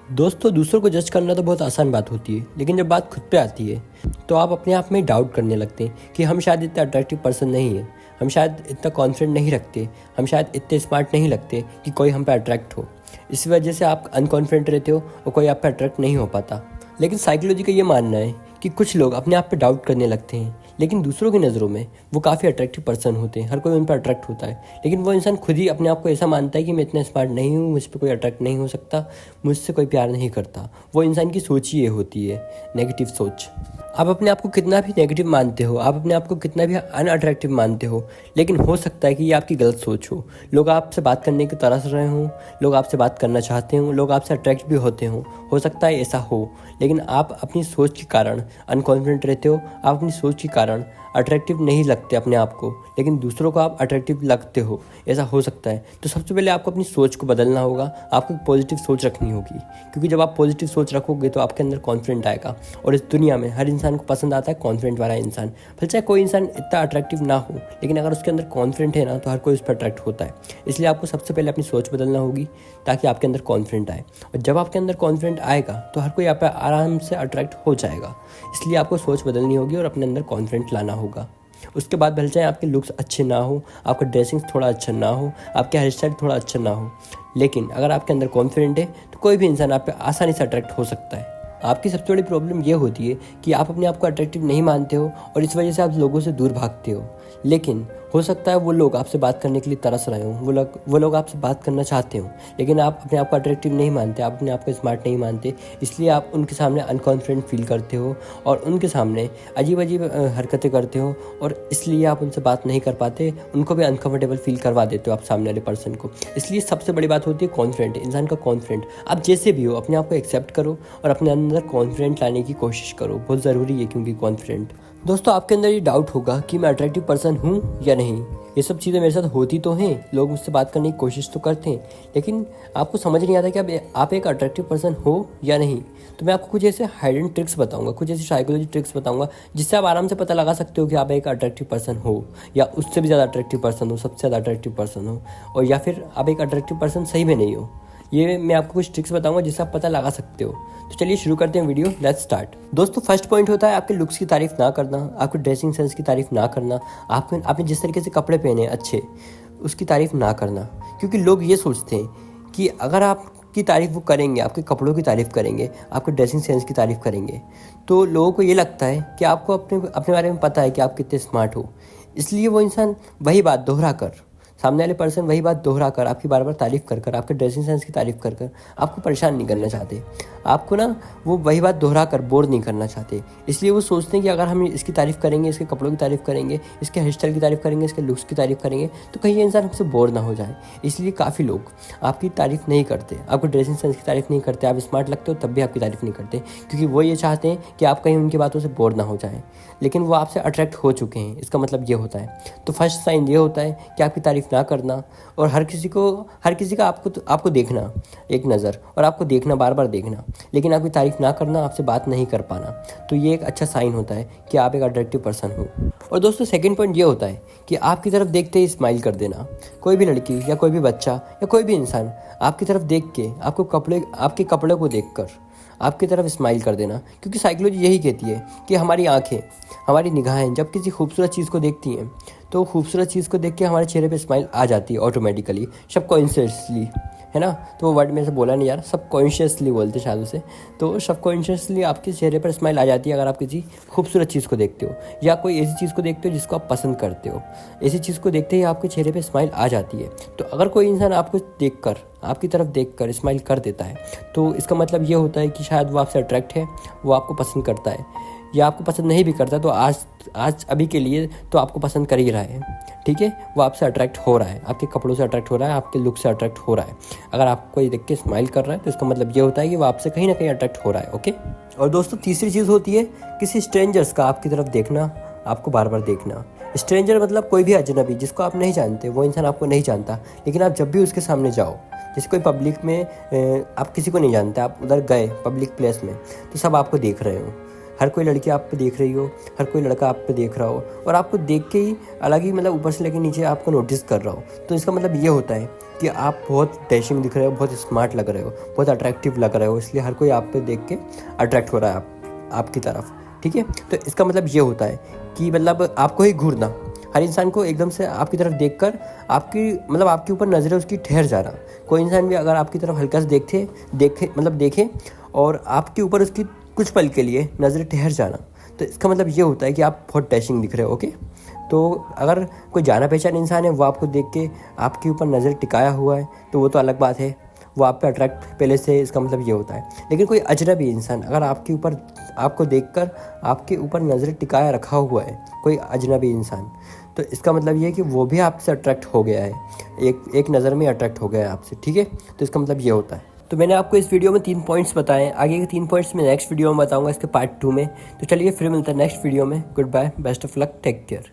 दोस्तों, दूसरों को जज करना तो बहुत आसान बात होती है, लेकिन जब बात खुद पे आती है तो आप अपने आप में डाउट करने लगते हैं कि हम शायद इतना अट्रैक्टिव पर्सन नहीं है, हम शायद इतना कॉन्फिडेंट नहीं रखते, हम शायद इतने स्मार्ट नहीं लगते कि कोई हम पे अट्रैक्ट हो। इस वजह से आप अनकॉन्फिडेंट रहते हो और कोई आप पे अट्रैक्ट नहीं हो पाता। लेकिन साइकोलॉजी का ये मानना है कि कुछ लोग अपने आप पे डाउट करने लगते हैं, लेकिन दूसरों की नज़रों में वो काफ़ी अट्रैक्टिव पर्सन होते हैं, हर कोई उन पर अट्रैक्ट होता है। लेकिन वो इंसान खुद ही अपने आप को ऐसा मानता है कि मैं इतना स्मार्ट नहीं हूँ, मुझ पर कोई अट्रैक्ट नहीं हो सकता, मुझसे कोई प्यार नहीं करता। वो इंसान की सोच ही ये होती है, नेगेटिव सोच। आप अपने आप को कितना भी नेगेटिव मानते हो, आप अपने आप को कितना भी अनअट्रैक्टिव मानते हो, लेकिन हो सकता है कि ये आपकी गलत सोच हो। लोग आपसे बात करने की तरस रहे हों, लोग आपसे बात करना चाहते हों, लोग आपसे अट्रैक्ट भी होते हों, हो सकता है ऐसा हो। लेकिन आप अपनी सोच के कारण अनकॉन्फिडेंट रहते हो, आप अपनी सोच के कारण अट्रैक्टिव नहीं लगते अपने आप को, लेकिन दूसरों को आप अट्रैक्टिव लगते हो, ऐसा हो सकता है। तो सबसे पहले आपको अपनी सोच को बदलना होगा, आपको एक पॉजिटिव सोच रखनी होगी, क्योंकि जब आप पॉजिटिव सोच रखोगे तो आपके अंदर कॉन्फिडेंट आएगा। और इस दुनिया में हर इंसान को पसंद आता है कॉन्फिडेंट वाला इंसान। फिर चाहे कोई इंसान इतना अट्रैक्टिव ना हो, लेकिन अगर उसके अंदर कॉन्फिडेंट है ना, तो हर कोई उस पर अट्रैक्ट होता है। इसलिए आपको सबसे पहले अपनी सोच बदलना होगी ताकि आपके अंदर कॉन्फिडेंट आए। और जब आपके अंदर कॉन्फिडेंट आएगा तो हर कोई आप पे आराम से अट्रैक्ट हो जाएगा। इसलिए आपको सोच बदलनी होगी और अपने अंदर कॉन्फिडेंट लाना होगा। उसके बाद भले चाहे आपके लुक्स अच्छे ना हो, आपका ड्रेसिंग थोड़ा अच्छा ना हो, आपके हेयर स्टाइल थोड़ा अच्छा ना हो, लेकिन अगर आपके अंदर कॉन्फिडेंट है तो कोई भी इंसान आप पे आसानी से अट्रैक्ट हो सकता है। आपकी सबसे बड़ी प्रॉब्लम ये होती है कि आप अपने आप को अट्रैक्टिव नहीं मानते हो और इस वजह से आप लोगों से दूर भागते हो। लेकिन हो सकता है वो लोग आपसे बात करने के लिए तरस रहे हों, वो लोग आपसे बात करना चाहते हों, लेकिन आप अपने आप को अट्रैक्टिव नहीं मानते, आप अपने आप को स्मार्ट नहीं मानते। इसलिए आप उनके सामने अनकॉन्फिडेंट फील करते हो और उनके सामने अजीब अजीब हरकतें करते हो, और इसलिए आप उनसे बात नहीं कर पाते, उनको भी अनकम्फर्टेबल फील करवा देते हो आप सामने वाले पर्सन को। इसलिए सबसे बड़ी बात होती है कॉन्फिडेंट, इंसान का कॉन्फिडेंट। आप जैसे भी हो अपने आप को एक्सेप्ट करो और अपने अंदर कॉन्फिडेंट लाने की कोशिश करो, बहुत ज़रूरी है। क्योंकि कॉन्फिडेंट दोस्तों, आपके अंदर ये डाउट होगा कि मैं अट्रैक्टिव पर्सन हूँ या नहीं। ये सब चीज़ें मेरे साथ होती तो हैं, लोग मुझसे बात करने की कोशिश तो करते हैं, लेकिन आपको समझ नहीं आता कि आप एक अट्रैक्टिव पर्सन हो या नहीं। तो मैं आपको कुछ ऐसे हाइडन ट्रिक्स बताऊंगा, कुछ ऐसी साइकोलॉजी ट्रिक्स बताऊंगा जिससे आप आराम से पता लगा सकते हो कि आप एक अट्रैक्टिव पर्सन हो, या उससे भी ज़्यादा अट्रैक्टिव पर्सन हो, सबसे ज़्यादा अट्रैक्टिव पर्सन हो, और या फिर आप एक अट्रैक्टिव पर्सन सही में नहीं हो। ये मैं आपको कुछ ट्रिक्स बताऊंगा जिससे आप पता लगा सकते हो। तो चलिए शुरू करते हैं वीडियो, लेट्स स्टार्ट। दोस्तों, फर्स्ट पॉइंट होता है आपके लुक्स की तारीफ ना करना, आपके ड्रेसिंग सेंस की तारीफ ना करना, आपने जिस तरीके से कपड़े पहने अच्छे उसकी तारीफ ना करना। क्योंकि लोग ये सोचते हैं कि अगर आपकी तारीफ वो करेंगे, आपके कपड़ों की तारीफ करेंगे, आपके ड्रेसिंग सेंस की तारीफ करेंगे, तो लोगों को ये लगता है कि आपको अपने बारे में पता है कि आप कितने स्मार्ट हो। इसलिए वो इंसान वही बात दोहरा कर, सामने वाले पर्सन वही बात दोहरा कर, आपकी बार बार तारीफ़ कर कर, आपके ड्रेसिंग सेंस की तारीफ़ कर कर आपको परेशान नहीं करना चाहते। आपको ना वो वही बात दोहरा कर बोर नहीं करना चाहते। इसलिए वो सोचते हैं कि अगर हम इसकी तारीफ़ करेंगे, इसके कपड़ों की तारीफ़ करेंगे, इसके हेयर स्टाइल की तारीफ़ करेंगे, इसके लुक्स की तारीफ़ करेंगे, तो कहीं ये इंसान हमसे बोर ना हो जाए। इसलिए काफ़ी लोग आपकी तारीफ़ नहीं करते, आपको ड्रेसिंग सेंस की तारीफ़ नहीं करते, आप स्मार्ट लगते हो तब भी आपकी तारीफ़ नहीं करते, क्योंकि वो ये चाहते हैं कि आप कहीं उनकी बातों से बोर ना हो जाए। लेकिन वो आपसे अट्रैक्ट हो चुके हैं, इसका मतलब ये होता है। तो फर्स्ट साइन ये होता है कि आपकी तारीफ़ ना करना, और हर किसी का आपको देखना एक नज़र, और आपको देखना बार बार देखना, लेकिन आपकी तारीफ़ ना करना, आपसे बात नहीं कर पाना। तो ये एक अच्छा साइन होता है कि आप एक अट्रैक्टिव पर्सन हो। और दोस्तों, सेकंड पॉइंट ये होता है कि आपकी तरफ देखते ही स्माइल कर देना। कोई भी लड़की या कोई भी बच्चा या कोई भी इंसान आपकी तरफ देख के, आपके कपड़े को देख कर आपकी तरफ स्माइल कर देना। क्योंकि साइकोलॉजी यही कहती है कि हमारी आंखें, हमारी निगाहें जब किसी खूबसूरत चीज़ को देखती हैं तो खूबसूरत चीज़ को देख के हमारे चेहरे पे स्माइल आ जाती है ऑटोमेटिकली, सबकॉन्शियसली, है ना। तो वो वर्ड में से बोला नहीं यार, सबकॉन्शियसली बोलते शायद उसे। तो सबकॉन्शियसली आपके चेहरे पर स्माइल आ जाती है अगर आप किसी खूबसूरत चीज़ को देखते हो, या कोई ऐसी चीज़ को देखते हो जिसको आप पसंद करते हो। ऐसी चीज़ को देखते ही आपके चेहरे पर स्माइल आ जाती है। तो अगर कोई इंसान आपको देखकर, आपकी तरफ देखकर स्माइल कर देता है, तो इसका मतलब ये होता है कि शायद वो आपसे अट्रैक्ट है, वो आपको पसंद करता है, या आपको पसंद नहीं भी करता तो आज अभी के लिए तो आपको पसंद कर ही रहा है, ठीक है। वो आपसे अट्रैक्ट हो रहा है, आपके कपड़ों से अट्रैक्ट हो रहा है, आपके लुक से अट्रैक्ट हो रहा है। अगर आपको ये देख के स्माइल कर रहा है तो इसका मतलब ये होता है कि वो आपसे कहीं ना कहीं अट्रैक्ट हो रहा है, ओके। और दोस्तों, तीसरी चीज़ होती है किसी स्ट्रेंजर्स का आपकी तरफ देखना, आपको बार बार देखना। स्ट्रेंजर मतलब कोई भी अजनबी जिसको आप नहीं जानते, वो इंसान आपको नहीं जानता, लेकिन आप जब भी उसके सामने जाओ, जैसे कोई पब्लिक में आप किसी को नहीं जानते, आप उधर गए पब्लिक प्लेस में, तो सब आपको देख रहे हो, हर कोई लड़की आप पे देख रही हो, हर कोई लड़का आप पे देख रहा हो और आपको देख के ही अलग ही मतलब ऊपर से लेकर नीचे आपको नोटिस कर रहा हो, तो इसका मतलब ये होता है कि आप बहुत डैशिंग दिख रहे हो, बहुत स्मार्ट लग रहे हो, बहुत अट्रैक्टिव लग रहे हो, इसलिए हर कोई आप पे देख के अट्रैक्ट हो रहा है आपकी तरफ। ठीक है, तो इसका मतलब ये होता है कि मतलब आपको ही घूरना, हर इंसान को एकदम से आपकी तरफ देखकर आपके ऊपर नज़रें उसकी ठहर जाना। कोई इंसान भी अगर आपकी तरफ हल्का से देखे और आपके ऊपर उसकी कुछ पल के लिए नज़रें ठहर जाना, तो इसका मतलब ये होता है कि आप बहुत डैशिंग दिख रहे हो। ओके, तो अगर कोई जाना पहचान इंसान है वो आपको देख के आपके ऊपर नज़र टिकाया हुआ है तो वो तो अलग बात है, वो आप पे अट्रैक्ट पहले से, इसका मतलब ये होता है। लेकिन कोई अजनबी इंसान अगर आपको देखकर आपके ऊपर नज़र टिकाया रखा हुआ है, कोई अजनबी इंसान, तो इसका मतलब ये है कि वो भी आपसे अट्रैक्ट हो गया है, एक नज़र में अट्रैक्ट हो गया है आपसे। ठीक है, तो इसका मतलब ये होता है। तो मैंने आपको इस वीडियो में 3 पॉइंट्स बताए, आगे के 3 पॉइंट्स मैं नेक्स्ट वीडियो में बताऊंगा, इसके पार्ट 2 में। तो चलिए फिर मिलता है नेक्स्ट वीडियो में। Good bye, best of luck, take care.